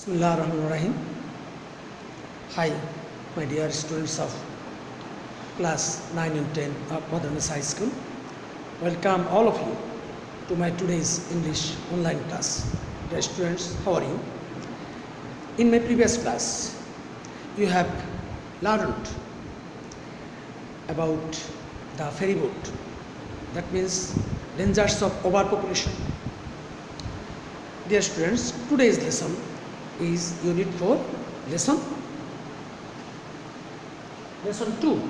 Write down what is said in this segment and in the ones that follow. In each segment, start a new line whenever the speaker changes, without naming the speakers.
Bismillahirrahmanirrahim. Hi, my dear students of class 9 and 10 of Modernist High School. Welcome all of you to my today's English online class. Dear students, how are you? In my previous class, you have learned about the ferry boat. That means dangers of overpopulation. Dear students, today's lesson is unit 4, lesson 2.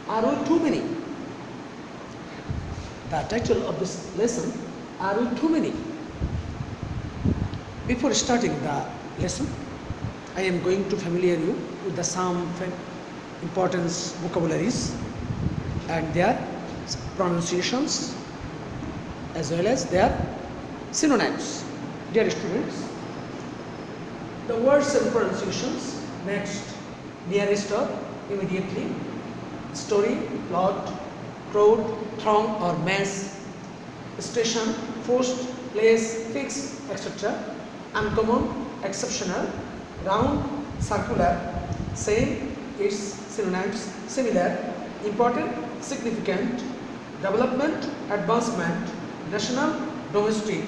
Are we too many? The title of this lesson, are we too many? Before starting the lesson, I am going to familiarize you with the some important vocabularies and their pronunciations as well as their synonyms. Dear students, the words and pronunciations next, nearest or immediately, story, plot, crowd, throng or mass, station, forced, place, fixed, etc. Uncommon, exceptional, round, circular, same, its synonyms, similar, important, significant, development, advancement, national, domestic,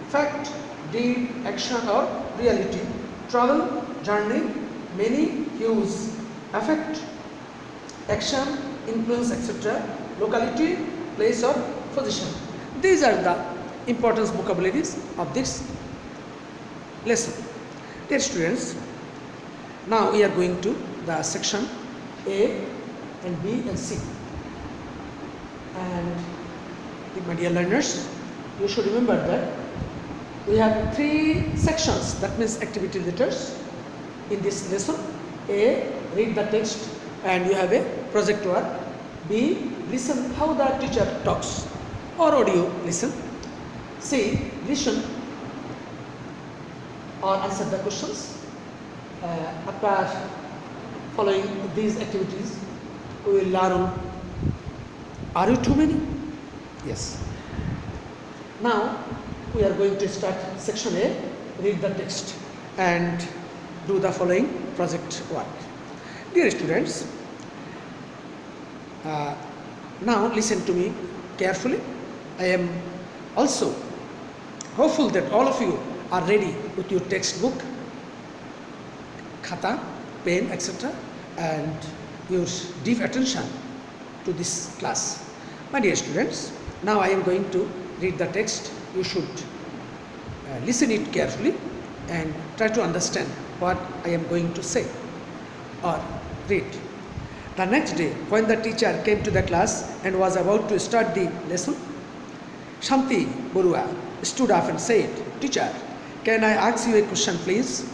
fact, deed, action or reality, travel, journey, many, use, affect, action, influence, etc. Locality, place or position. These are the important vocabularies of this lesson. Dear students, now we are going to the section A and B and C. And my dear learners, you should remember that we have 3 sections, that means activity letters in this lesson. A, read the text and you have a project work. B, listen how the teacher talks or audio listen. C, listen or answer the questions. After following these activities, we will learn, are you too many? Yes. Now we are going to start section A, read the text and do the following project work. Dear students, now listen to me carefully. I am also hopeful that all of you are ready with your textbook, khata, pen, etc. and your deep attention to this class. My dear students, now I am going to read the text. You should listen it carefully and try to understand what I am going to say or read. The next day, when the teacher came to the class and was about to start the lesson, Shanti Borua stood up and said, "Teacher, can I ask you a question, please?"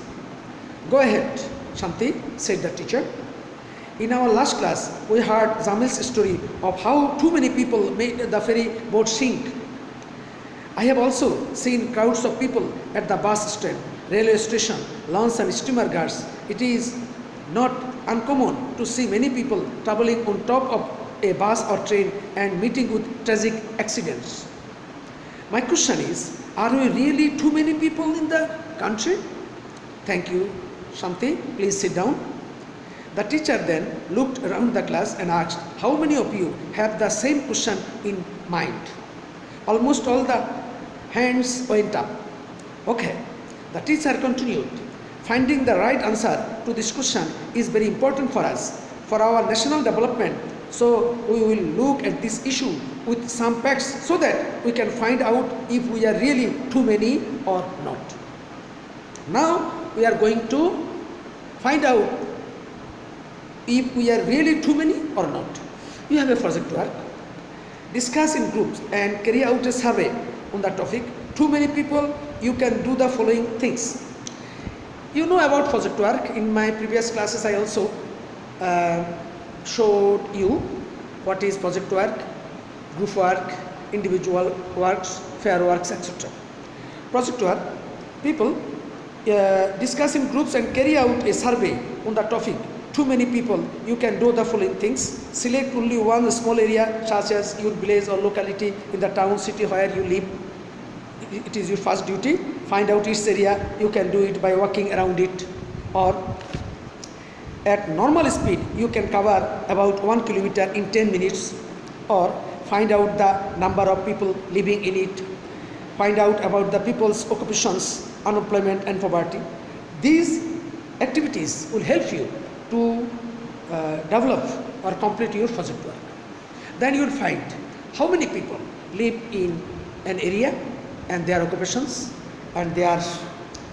"Go ahead, Shanti," said the teacher. "In our last class, we heard Jamil's story of how too many people made the ferry boat sink. I have also seen crowds of people at the bus stand, railway station, launch and steamer guards. It is not uncommon to see many people traveling on top of a bus or train and meeting with tragic accidents. My question is, are we really too many people in the country?" "Thank you, Shanti. Please sit down." The teacher then looked around the class and asked, "How many of you have the same question in mind?" Almost all the hands went up. "Okay." The teacher continued, "Finding the right answer to this question is very important for us, for our national development. So we will look at this issue with some facts so that we can find out if we are really too many or not." Now we are going to find out if we are really too many or not. You have a project work. Discuss in groups and carry out a survey on the topic, too many people. You can do the following things. You know about project work. In my previous classes I also showed you what is project work, group work, individual works, fair works, etc. Project work, people discuss in groups and carry out a survey on the topic, too many people. You can do the following things. Select only one small area such as your village or locality in the town, city where you live. It is your first duty. find out its area. You can do it by walking around it, or at normal speed you can cover about 1 kilometer in 10 minutes, or find out the number of people living in it, find out about the people's occupations, unemployment and poverty. These activities will help you to develop or complete your project work. Then you will find how many people live in an area and their occupations and their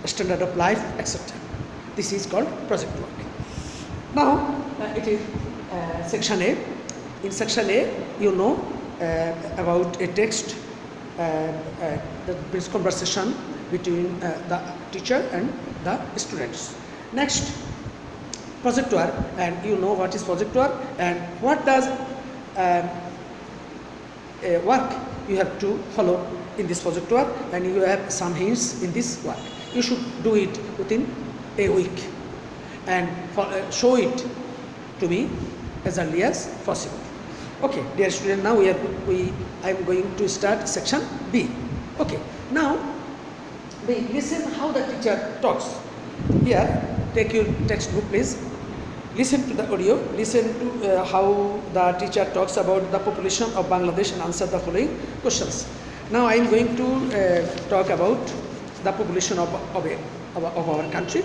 standard of life, etc. This is called project work. Now it is section A. In section A, you know about a text that brings conversation between the teacher and the students. Next, project work, and you know what is project work and what does work you have to follow in this project work, and you have some hints in this work. You should do it within a week and show it to me as early as possible. Okay, dear student, now I am going to start section B. Okay, now B, listen how the teacher talks. Here, take your textbook please. Listen to the audio, listen to how the teacher talks about the population of Bangladesh and answer the following questions. Now I am going to talk about the population of our country.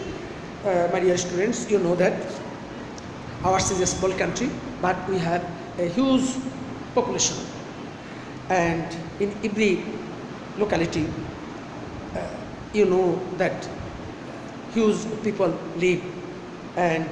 My dear students, you know that ours is a small country, but we have a huge population, and in every locality you know that huge people live, and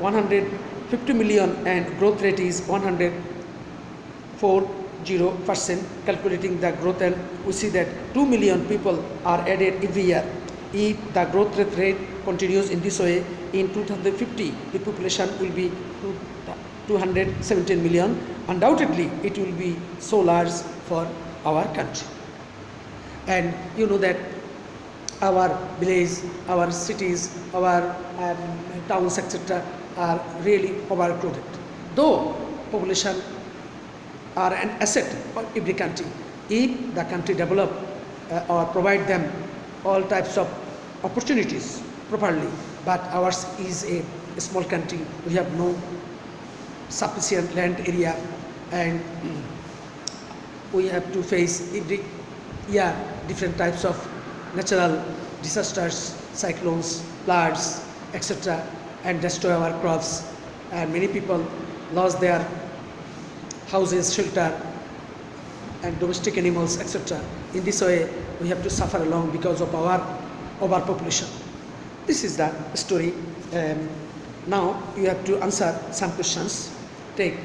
150 million and growth rate is 140%, calculating the growth, and we see that 2 million people are added every year. If the growth rate continues in this way, in 2050 the population will be 217 million. Undoubtedly it will be so large for our country. And you know that our village, our cities, our towns, etc. are really overcrowded. Though population are an asset for every country, if the country develop or provide them all types of opportunities properly, but ours is a small country. We have no sufficient land area, and we have to face every year different types of natural disasters, cyclones, floods, etc., and destroy our crops, and many people lost their houses, shelter, and domestic animals, etc. In this way we have to suffer along because of our overpopulation. This is the story. Now you have to answer some questions. Take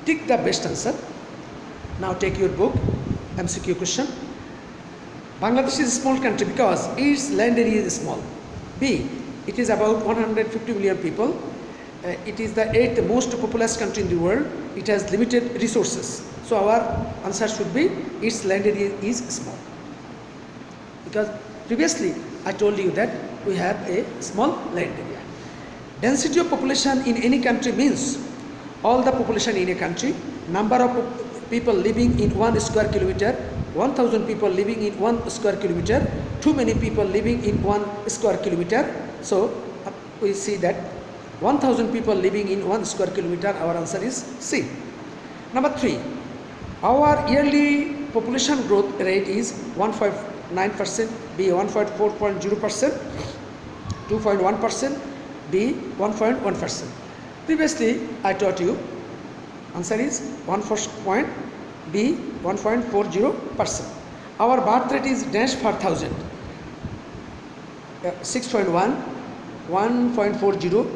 the best answer. Now take your book, MCQ question. Bangladesh is a small country because its land area is small. B, it is about 150 million people. It is the 8th most populous country in the world. It has limited resources. So our answer should be its land area is small. Because previously I told you that we have a small land area. Density of population in any country means all the population in a country, number of people living in 1 square kilometer, 1000 people living in 1 square kilometer, too many people living in 1 square kilometer. So we see that 1000 people living in 1 square kilometer, our answer is C. Number 3, our yearly population growth rate is 1.9%, B 1.4.0%, 2.1%, B 1.1%. Previously I taught you answer is 1%, B 1.40%. Our birth rate is dash per thousand, 6.1, 1.40,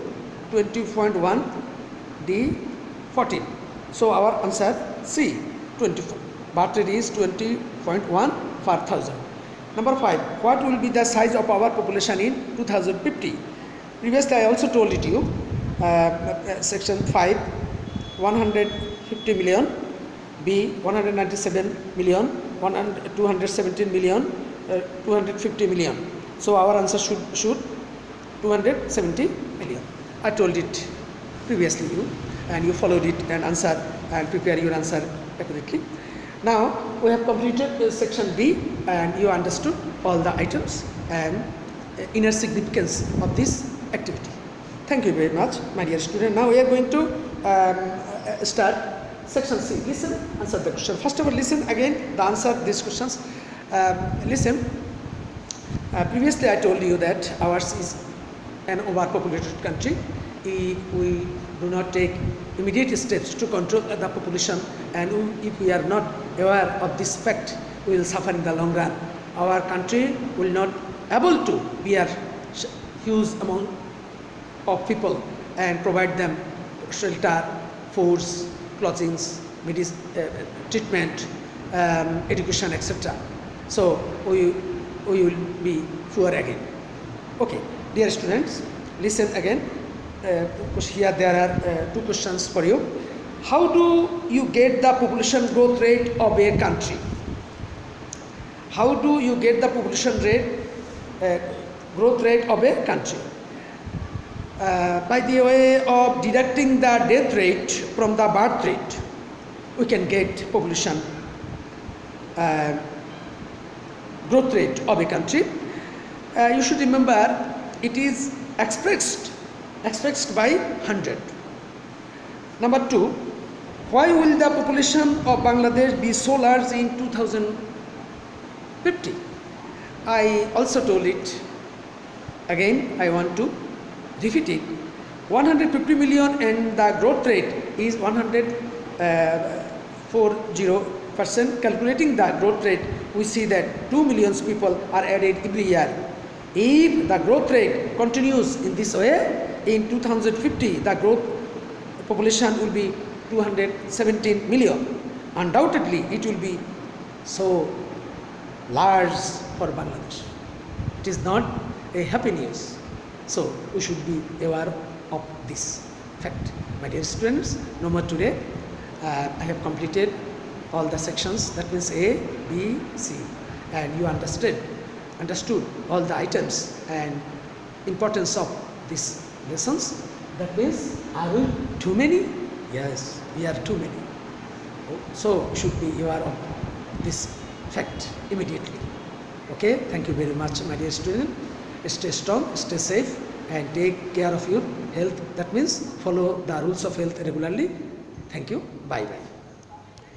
20.1, D 14. So our answer C 24. Birth rate is 20.1 per thousand. Number 5, what will be the size of our population in 2050? Previously I also told it to you, section 5, 150 million, B 197 million, 217 million, 250 million. So our answer should 270 million. I told it previously you, and you followed it and answer and prepare your answer accurately. Now we have completed section B and you understood. all the items and inner significance of this activity. Thank you very much, my dear student. Now we are going to start section C. Listen, answer the question. First of all, listen again the answer these questions. Listen. Previously I told you that ours is an overpopulated country. If we do not take immediate steps to control the population, and if we are not aware of this fact, we will suffer in the long run. Our country will not able to bear huge amount of people and provide them shelter, foods, clothing, treatment, education, etc. So we will be poor again. Okay, dear students, listen again. Here there are two questions for you. How do you get the population growth rate of a country? How do you get the population growth rate of a country? By the way of deducting the death rate from the birth rate, we can get population growth rate of a country. You should remember it is expressed by 100. Number 2, why will the population of Bangladesh be so large in 2050? I also told it. Again, I want to repeat it. 150 million and the growth rate is 140%. Calculating the growth rate, we see that 2 million people are added every year. If the growth rate continues in this way, in 2050 the growth population will be 217 million. Undoubtedly, it will be so large for Bangladesh. It is not a happy news. So we should be aware of this fact. My dear students, no more today. I have completed all the sections, that means A, B, C, and you understood all the items and importance of these lessons. That means, are we too many? Yes, we are too many. So should be aware of this fact immediately. Okay, thank you very much, my dear student. Stay strong, stay safe, and take care of your health. That means follow the rules of health regularly. Thank you. Bye bye.